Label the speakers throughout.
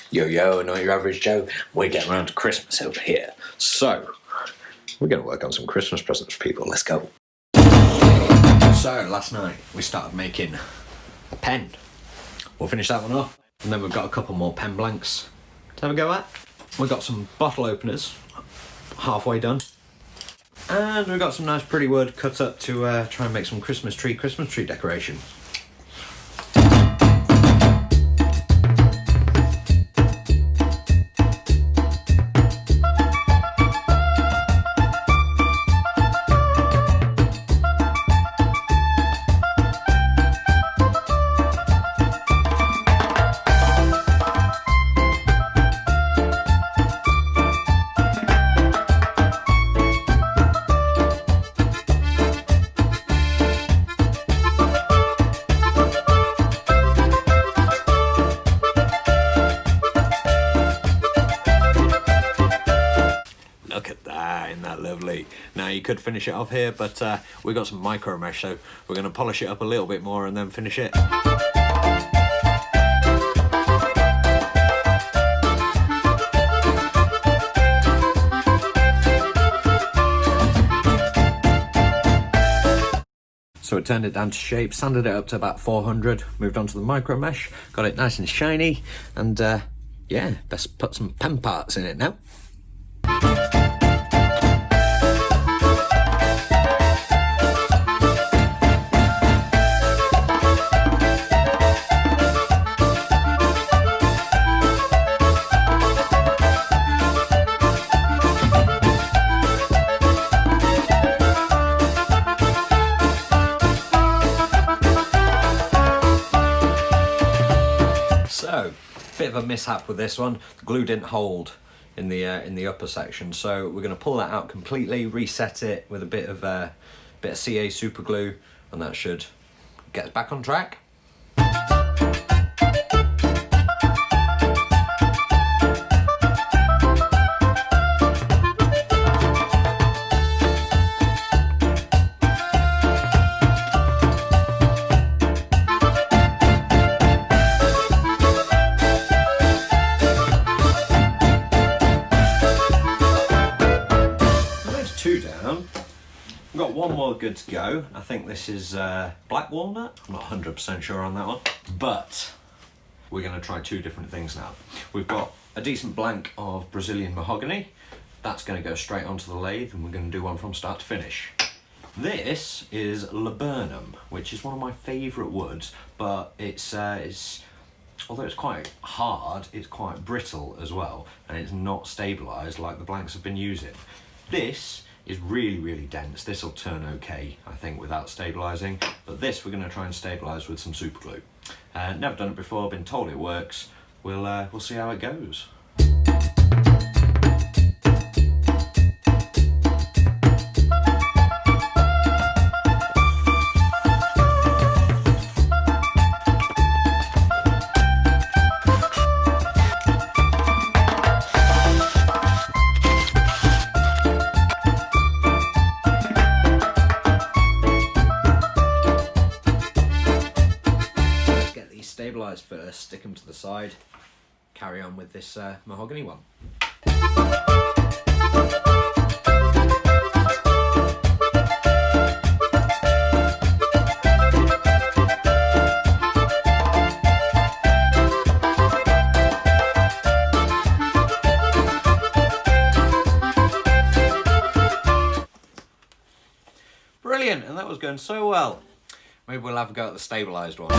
Speaker 1: Yo, not your average Joe. We're getting around to Christmas over here. So, we're going to work on some Christmas presents for people. Let's go. So, last night we started making a pen. We'll finish that one off. And then we've got a couple more pen blanks to have a go at. We've got some bottle openers, halfway done. And we've got some nice pretty wood cut up to try and make some Christmas tree decoration. Look at that, isn't that lovely? Now you could finish it off here, but we've got some micro mesh, so we're going to polish it up a little bit more and then finish it. So it turned it down to shape, sanded it up to about 400, moved on to the micro mesh, got it nice and shiny, and yeah, best put some pen parts in it now. So, bit of a mishap with this one. The glue didn't hold in the upper section, so we're going to pull that out completely, reset it with a bit of CA super glue, and that should get us back on track. We've got one more good to go. I think this is black walnut. I'm not 100% sure on that one, but we're going to try two different things now. We've got a decent blank of Brazilian mahogany. That's going to go straight onto the lathe, and we're going to do one from start to finish. This is laburnum, which is one of my favourite woods, but it's although it's quite hard, it's quite brittle as well, and it's not stabilised like the blanks have been using. This is really dense. This will turn okay, I think, without stabilising, but this we're going to try and stabilise with some super glue. Never done it before, been told it works. We'll see how it goes. Stabilise first, stick them to the side, carry on with this mahogany one. Brilliant, and that was going so well. Maybe we'll have a go at the stabilised one.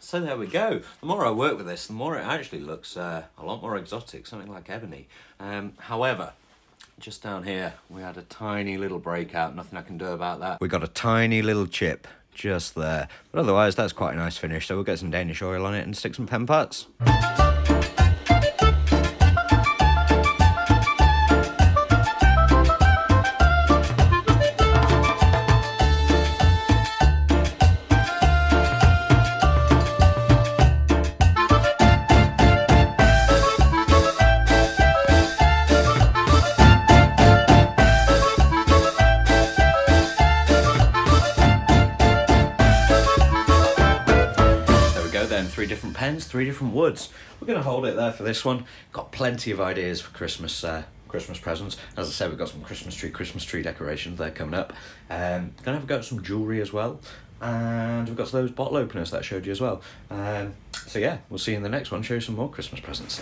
Speaker 1: So there we go. The more I work with this, the more it actually looks a lot more exotic, something like ebony. However, just down here, we had a tiny little breakout, nothing I can do about that. We got a tiny little chip just there. But otherwise, that's quite a nice finish, so we'll get some Danish oil on it and stick some pen parts. different pens, 3 different woods. We're going to hold it there for this one. Got plenty of ideas for Christmas presents. As I said, we've got some Christmas tree decorations there coming up. Gonna have a go at some jewellery as well. And we've got those bottle openers that I showed you as well. So yeah, we'll see you in the next one, show you some more Christmas presents.